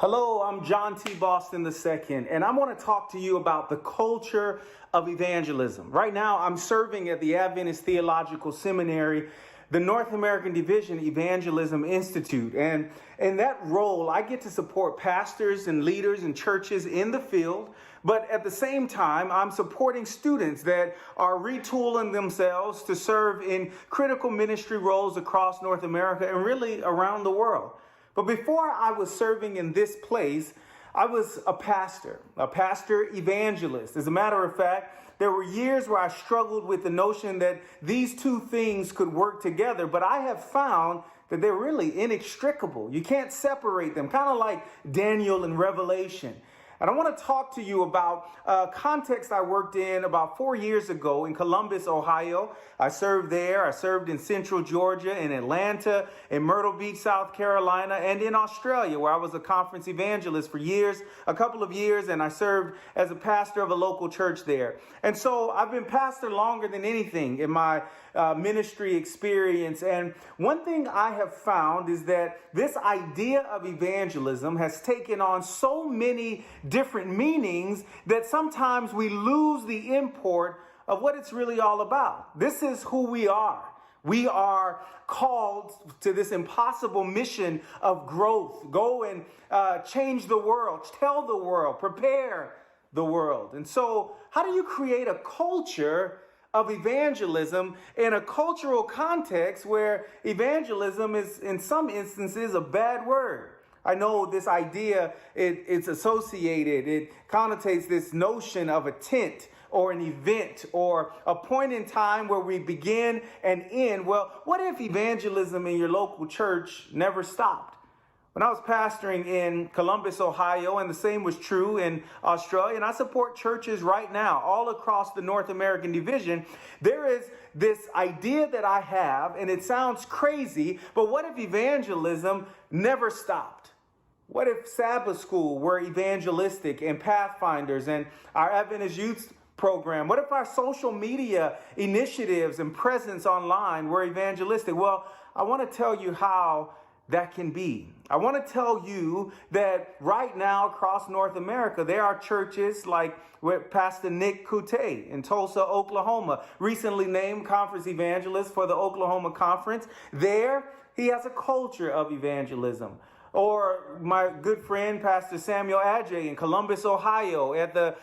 Hello, I'm John T. Boston II, and I want to talk to you about the culture of evangelism. Right now, I'm serving at the Adventist Theological Seminary, the North American Division Evangelism Institute. And in that role, I get to support pastors and leaders and churches in the field. But at the same time, I'm supporting students that are retooling themselves to serve in critical ministry roles across North America and really around the world. But before I was serving in this place, I was a pastor evangelist. As a matter of fact, there were years where I struggled with the notion that these two things could work together, but I have found that they're really inextricable. You can't separate them, kind of like Daniel in Revelation. And I want to talk to you about a context I worked in about 4 years ago in Columbus, Ohio. I served there. I served in Central Georgia, in Atlanta, in Myrtle Beach, South Carolina, and in Australia, where I was a conference evangelist for a couple of years, and I served as a pastor of a local church there. And so I've been pastor longer than anything in my ministry experience. And one thing I have found is that this idea of evangelism has taken on so many different meanings that sometimes we lose the import of what it's really all about. This is who we are. We are called to this impossible mission of growth. Go and change the world, tell the world, prepare the world. And so how do you create a culture of evangelism in a cultural context where evangelism is in some instances a bad word? I know this idea, it's associated, it connotates this notion of a tent or an event or a point in time where we begin and end. Well, what if evangelism in your local church never stopped? When I was pastoring in Columbus, Ohio, and the same was true in Australia, and I support churches right now all across the North American division, there is this idea that I have, and it sounds crazy, but what if evangelism never stopped? What if Sabbath school were evangelistic and Pathfinders and our Adventist youth program? What if our social media initiatives and presence online were evangelistic? Well, I want to tell you how that can be. I want to tell you that right now across North America, there are churches like with Pastor Nick Coute in Tulsa, Oklahoma, recently named conference evangelist for the Oklahoma Conference. There, he has a culture of evangelism. Or my good friend, Pastor Samuel Adjei in Columbus, Ohio, at the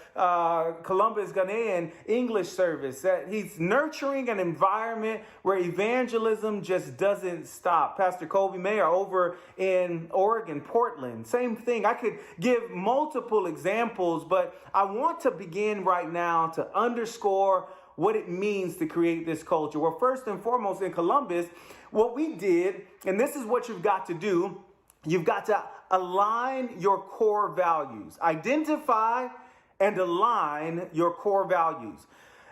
Columbus Ghanaian English service. That he's nurturing an environment where evangelism just doesn't stop. Pastor Colby Mayer over in Oregon, Portland, same thing. I could give multiple examples, but I want to begin right now to underscore what it means to create this culture. Well, first and foremost, in Columbus, what we did, and this is what you've got to do, you've got to align your core values. Identify and align your core values.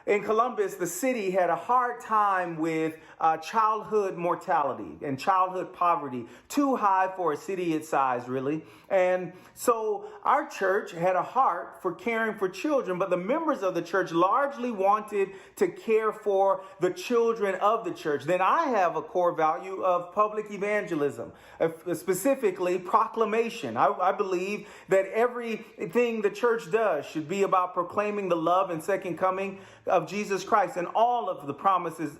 In Columbus, the city had a hard time with childhood mortality and childhood poverty, too high for a city its size, really. And so our church had a heart for caring for children, but the members of the church largely wanted to care for the children of the church. Then I have a core value of public evangelism, specifically proclamation. I believe that everything the church does should be about proclaiming the love and second coming of Jesus Christ and all of the promises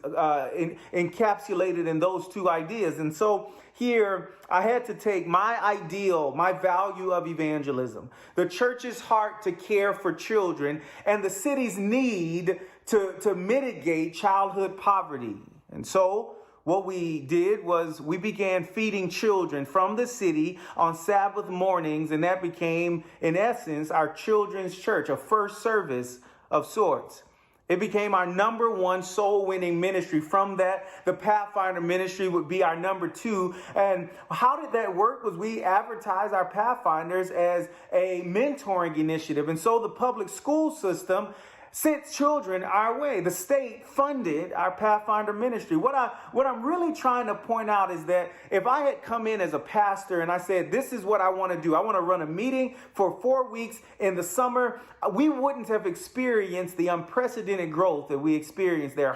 encapsulated in those two ideas. And so here I had to take my ideal, my value of evangelism, the church's heart to care for children, and the city's need to mitigate childhood poverty. And so what we did was we began feeding children from the city on Sabbath mornings, and that became, in essence, our children's church, a first service of sorts. It became our number one soul-winning ministry. From that, the Pathfinder ministry would be our number two. And how did that work? Was we advertised our Pathfinders as a mentoring initiative. And so the public school system sent children our way. The state funded our Pathfinder ministry. What I'm really trying to point out is that if I had come in as a pastor and I said, this is what I want to do, I want to run a meeting for 4 weeks in the summer, we wouldn't have experienced the unprecedented growth that we experienced there.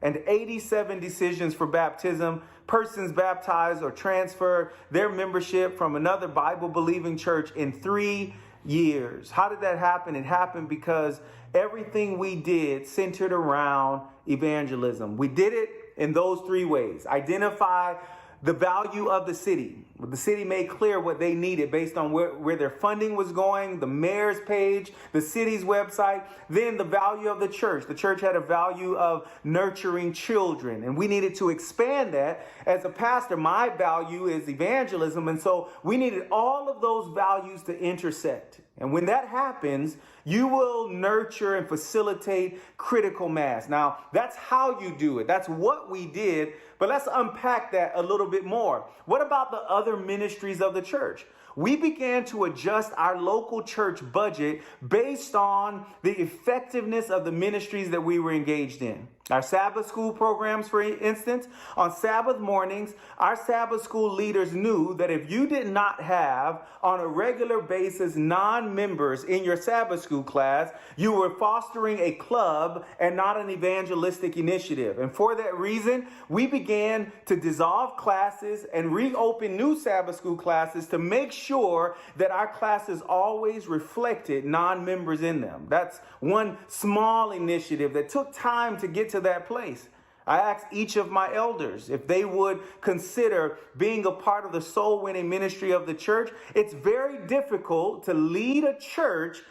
and 87 decisions for baptism. Persons baptized or transferred their membership from another Bible-believing church in 3 years. How did that happen? It happened because everything we did centered around evangelism. We did it in those 3 ways. Identify the value of the city. The city made clear what they needed based on where their funding was going, the mayor's page, the city's website, then the value of the church. The church had a value of nurturing children, and we needed to expand that. As a pastor, my value is evangelism, and so we needed all of those values to intersect. And when that happens, you will nurture and facilitate critical mass. Now, that's how you do it. That's what we did. But let's unpack that a little bit more. What about the other ministries of the church? We began to adjust our local church budget based on the effectiveness of the ministries that we were engaged in. Our Sabbath school programs, for instance, on Sabbath mornings, our Sabbath school leaders knew that if you did not have on a regular basis non-members in your Sabbath school class, you were fostering a club and not an evangelistic initiative. And for that reason, we began to dissolve classes and reopen new Sabbath school classes to make sure that our classes always reflected non-members in them. That's one small initiative that took time to get to that place. I asked each of my elders if they would consider being a part of the soul winning ministry of the church. It's very difficult to lead a church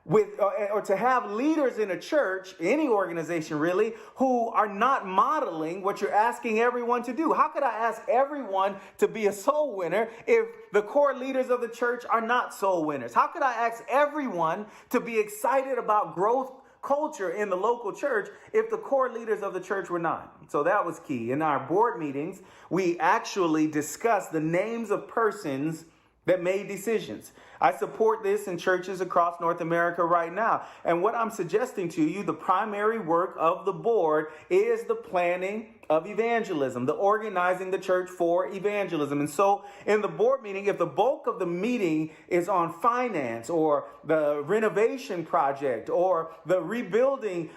or to have leaders in a church, any organization really, who are not modeling what you're asking everyone to do. How could I ask everyone to be a soul winner if the core leaders of the church are not soul winners? How could I ask everyone to be excited about growth culture in the local church if the core leaders of the church were not? So that was key. In our board meetings, we actually discussed the names of persons that made decisions. I support this in churches across North America right now. And what I'm suggesting to you, the primary work of the board is the planning of evangelism, the organizing the church for evangelism. And so in the board meeting, if the bulk of the meeting is on finance or the renovation project or the rebuilding,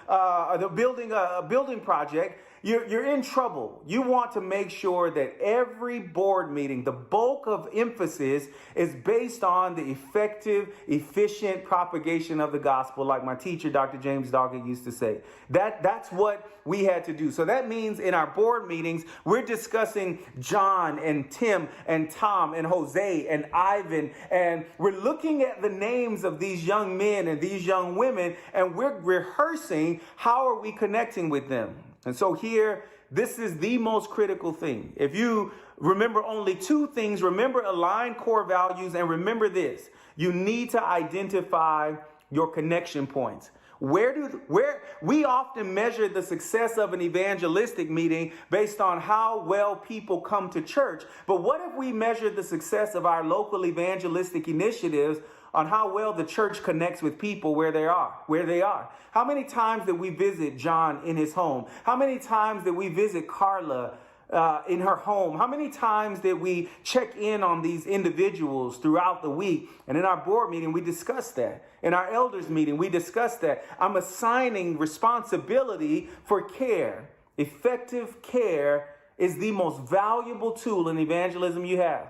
building a building project, you're in trouble. You want to make sure that every board meeting, the bulk of emphasis is based on the effective, efficient propagation of the gospel, like my teacher, Dr. James Doggett, used to say. That's what we had to do. So that means in our board meetings, we're discussing John and Tim and Tom and Jose and Ivan, and we're looking at the names of these young men and these young women, and we're rehearsing how are we connecting with them. And so here, this is the most critical thing. If you remember only 2 things, remember aligned core values, and remember this: you need to identify your connection points. Where we often measure the success of an evangelistic meeting based on how well people come to church. But what if we measure the success of our local evangelistic initiatives on how well the church connects with people where they are? How many times did we visit John in his home? How many times did we visit Carla in her home? How many times did we check in on these individuals throughout the week? And in our board meeting, we discussed that. In our elders meeting, we discussed that. I'm assigning responsibility for care. Effective care is the most valuable tool in evangelism you have.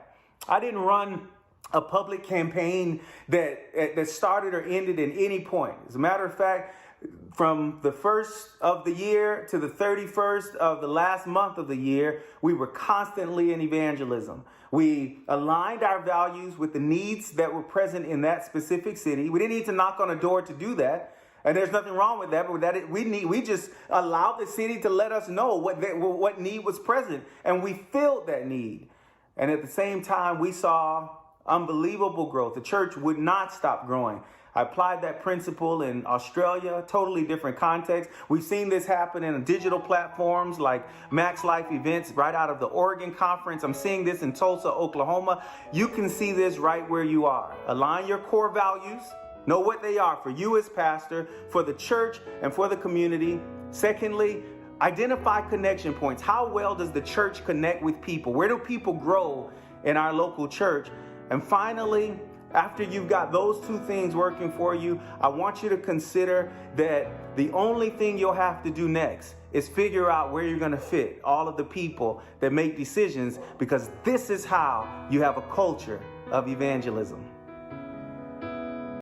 I didn't run a public campaign that started or ended at any point. As a matter of fact, from the 1st of the year to the 31st of the last month of the year, we were constantly in evangelism. We aligned our values with the needs that were present in that specific city. We didn't need to knock on a door to do that. And there's nothing wrong with that, but we just allowed the city to let us know what need was present. And we filled that need. And at the same time, we saw unbelievable growth. The church would not stop growing. I applied that principle in Australia, totally different context. We've seen this happen in digital platforms like Max Life events right out of the Oregon conference. I'm seeing this in Tulsa, Oklahoma. You can see this right where you are. Align your core values. Know what they are for you as pastor, for the church, and for the community. Secondly, identify connection points. How well does the church connect with people? Where do people grow in our local church? And finally, after you've got those 2 things working for you, I want you to consider that the only thing you'll have to do next is figure out where you're going to fit all of the people that make decisions, because this is how you have a culture of evangelism.